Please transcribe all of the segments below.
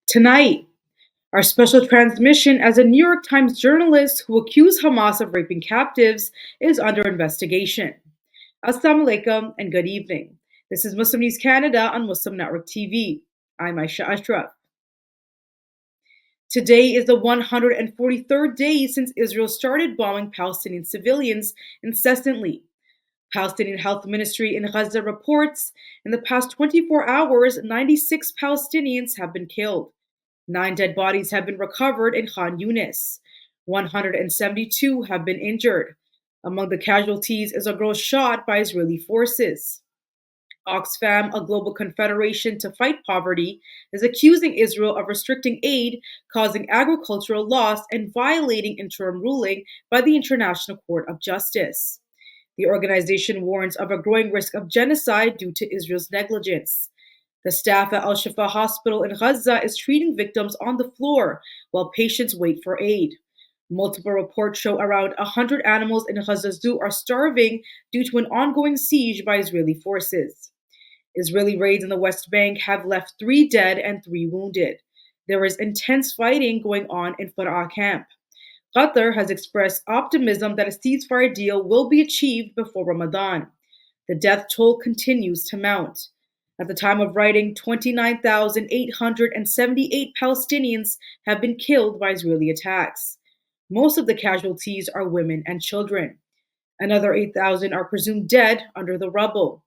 Tonight, our special transmission as a New York Times journalist who accused Hamas of raping captives is under investigation. Assalamu alaikum and good evening. This is Muslim News Canada on Muslim Network TV. I'm Aisha Ashraf. Today is the 143rd day since Israel started bombing Palestinian civilians incessantly. Palestinian Health Ministry in Gaza reports in the past 24 hours, 96 Palestinians have been killed. 9 dead bodies have been recovered in Khan Yunis. 172 have been injured. Among the casualties is a girl shot by Israeli forces. Oxfam, a global confederation to fight poverty, is accusing Israel of restricting aid, causing agricultural loss, and violating interim ruling by the International Court of Justice. The organization warns of a growing risk of genocide due to Israel's negligence. The staff at Al-Shifa Hospital in Gaza is treating victims on the floor while patients wait for aid. Multiple reports show around 100 animals in Gaza Zoo are starving due to an ongoing siege by Israeli forces. Israeli raids in the West Bank have left 3 dead and 3 wounded. There is intense fighting going on in Farah camp. Qatar has expressed optimism that a ceasefire deal will be achieved before Ramadan. The death toll continues to mount. At the time of writing, 29,878 Palestinians have been killed by Israeli attacks. Most of the casualties are women and children. Another 8,000 are presumed dead under the rubble.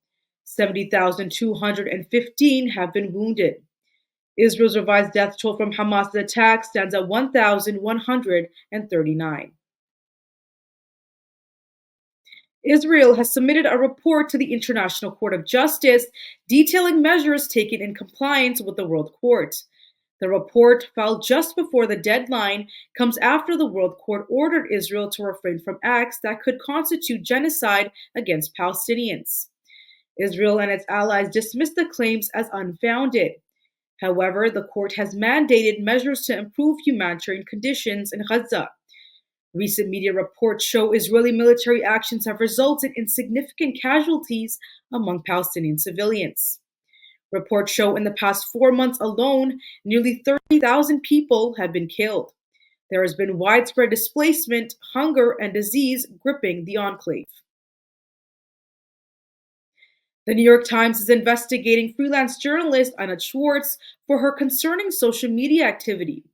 70,215 have been wounded. Israel's revised death toll from Hamas' attack stands at 1,139. Israel has submitted a report to the International Court of Justice detailing measures taken in compliance with the World Court. The report, filed just before the deadline, comes after the World Court ordered Israel to refrain from acts that could constitute genocide against Palestinians. Israel and its allies dismissed the claims as unfounded. However, the court has mandated measures to improve humanitarian conditions in Gaza. Recent media reports show Israeli military actions have resulted in significant casualties among Palestinian civilians. Reports show in the past 4 months alone, nearly 30,000 people have been killed. There has been widespread displacement, hunger, and disease gripping the enclave. The New York Times is investigating freelance journalist Anna Schwartz for her concerning social media activity.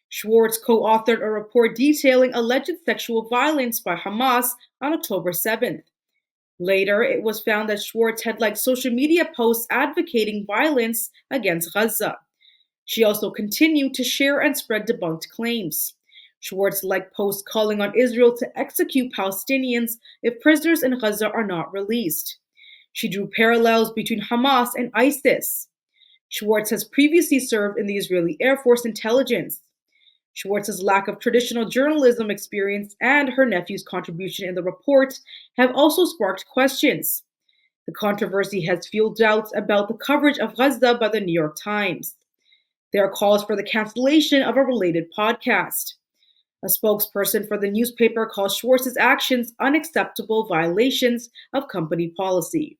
Schwartz co-authored a report detailing alleged sexual violence by Hamas on October 7th. Later, it was found that Schwartz had liked social media posts advocating violence against Gaza. She also continued to share and spread debunked claims. Schwartz liked posts calling on Israel to execute Palestinians if prisoners in Gaza are not released. She drew parallels between Hamas and ISIS. Schwartz has previously served in the Israeli Air Force intelligence. Schwartz's lack of traditional journalism experience and her nephew's contribution in the report have also sparked questions. The controversy has fueled doubts about the coverage of Gaza by the New York Times. There are calls for the cancellation of a related podcast. A spokesperson for the newspaper calls Schwartz's actions unacceptable violations of company policy.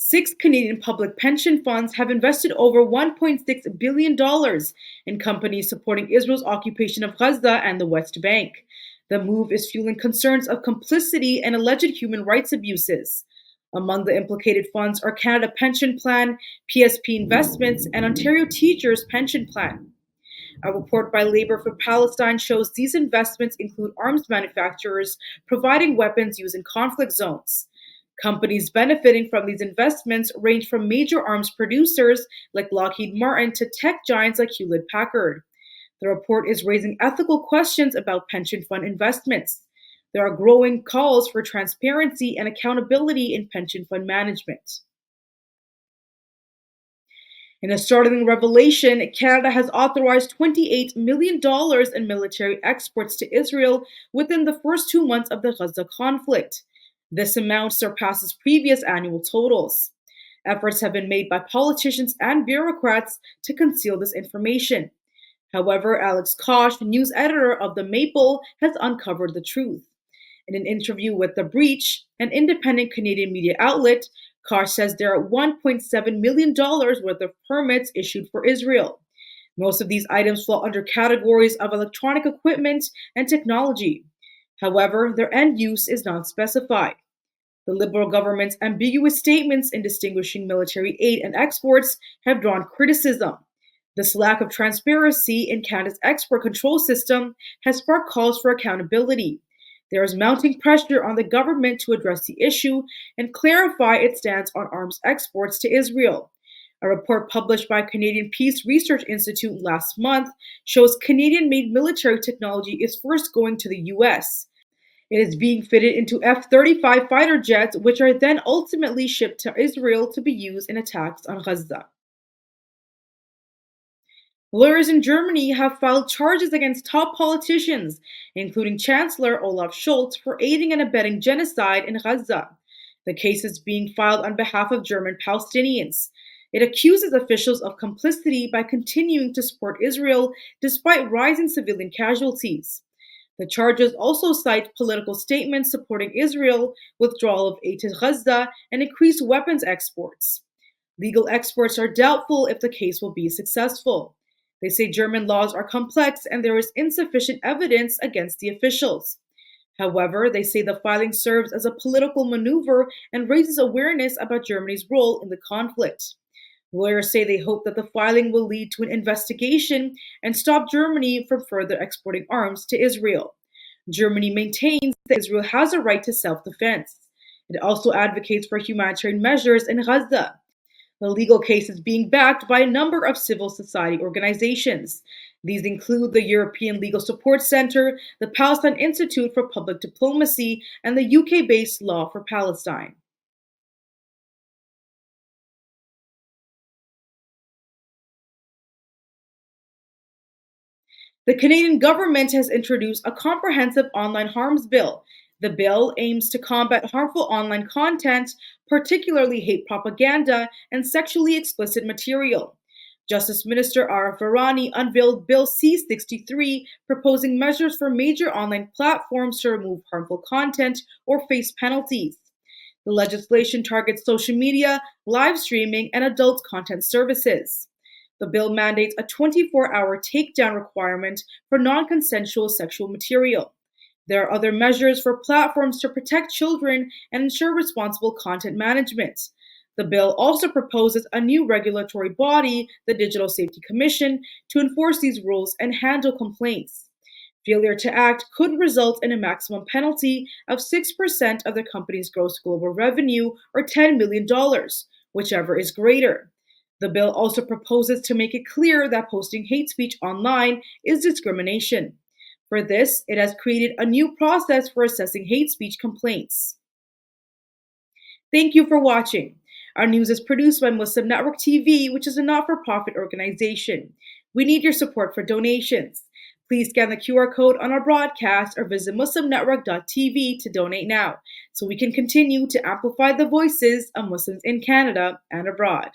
6 Canadian public pension funds have invested over $1.6 billion in companies supporting Israel's occupation of Gaza and the West Bank. The move is fueling concerns of complicity and alleged human rights abuses. Among the implicated funds are Canada Pension Plan, PSP Investments, and Ontario Teachers Pension Plan. A report by Labor for Palestine shows these investments include arms manufacturers providing weapons used in conflict zones. Companies benefiting from these investments range from major arms producers like Lockheed Martin to tech giants like Hewlett-Packard. The report is raising ethical questions about pension fund investments. There are growing calls for transparency and accountability in pension fund management. In a startling revelation, Canada has authorized $28 million in military exports to Israel within the first 2 months of the Gaza conflict. This amount surpasses previous annual totals. Efforts have been made by politicians and bureaucrats to conceal this information. However, Alex Kosh, news editor of The Maple, has uncovered the truth. In an interview with The Breach, an independent Canadian media outlet, Koch says there are $1.7 million worth of permits issued for Israel. Most of these items fall under categories of electronic equipment and technology. However, their end use is not specified. The Liberal government's ambiguous statements in distinguishing military aid and exports have drawn criticism. This lack of transparency in Canada's export control system has sparked calls for accountability. There is mounting pressure on the government to address the issue and clarify its stance on arms exports to Israel. A report published by Canadian Peace Research Institute last month shows Canadian-made military technology is first going to the US. It is being fitted into F-35 fighter jets, which are then ultimately shipped to Israel to be used in attacks on Gaza. Lawyers in Germany have filed charges against top politicians, including Chancellor Olaf Scholz, for aiding and abetting genocide in Gaza. The case is being filed on behalf of German Palestinians. It accuses officials of complicity by continuing to support Israel despite rising civilian casualties. The charges also cite political statements supporting Israel, withdrawal of aid to Gaza, and increased weapons exports. Legal experts are doubtful if the case will be successful. They say German laws are complex and there is insufficient evidence against the officials. However, they say the filing serves as a political maneuver and raises awareness about Germany's role in the conflict. Lawyers say they hope that the filing will lead to an investigation and stop Germany from further exporting arms to Israel. Germany maintains that Israel has a right to self-defense. It also advocates for humanitarian measures in Gaza. The legal case is being backed by a number of civil society organizations. These include the European Legal Support Center, the Palestine Institute for Public Diplomacy, and the UK-based Law for Palestine. The Canadian government has introduced a comprehensive online harms bill. The bill aims to combat harmful online content, particularly hate propaganda and sexually explicit material. Justice Minister Arif Virani unveiled Bill C-63, proposing measures for major online platforms to remove harmful content or face penalties. The legislation targets social media, live streaming, and adult content services. The bill mandates a 24-hour takedown requirement for non-consensual sexual material. There are other measures for platforms to protect children and ensure responsible content management. The bill also proposes a new regulatory body, the Digital Safety Commission, to enforce these rules and handle complaints. Failure to act could result in a maximum penalty of 6% of the company's gross global revenue, or $10 million, whichever is greater. The bill also proposes to make it clear that posting hate speech online is discrimination. For this, it has created a new process for assessing hate speech complaints. Thank you for watching. Our news is produced by Muslim Network TV, which is a not-for-profit organization. We need your support for donations. Please scan the QR code on our broadcast or visit muslimnetwork.tv to donate now, so we can continue to amplify the voices of Muslims in Canada and abroad.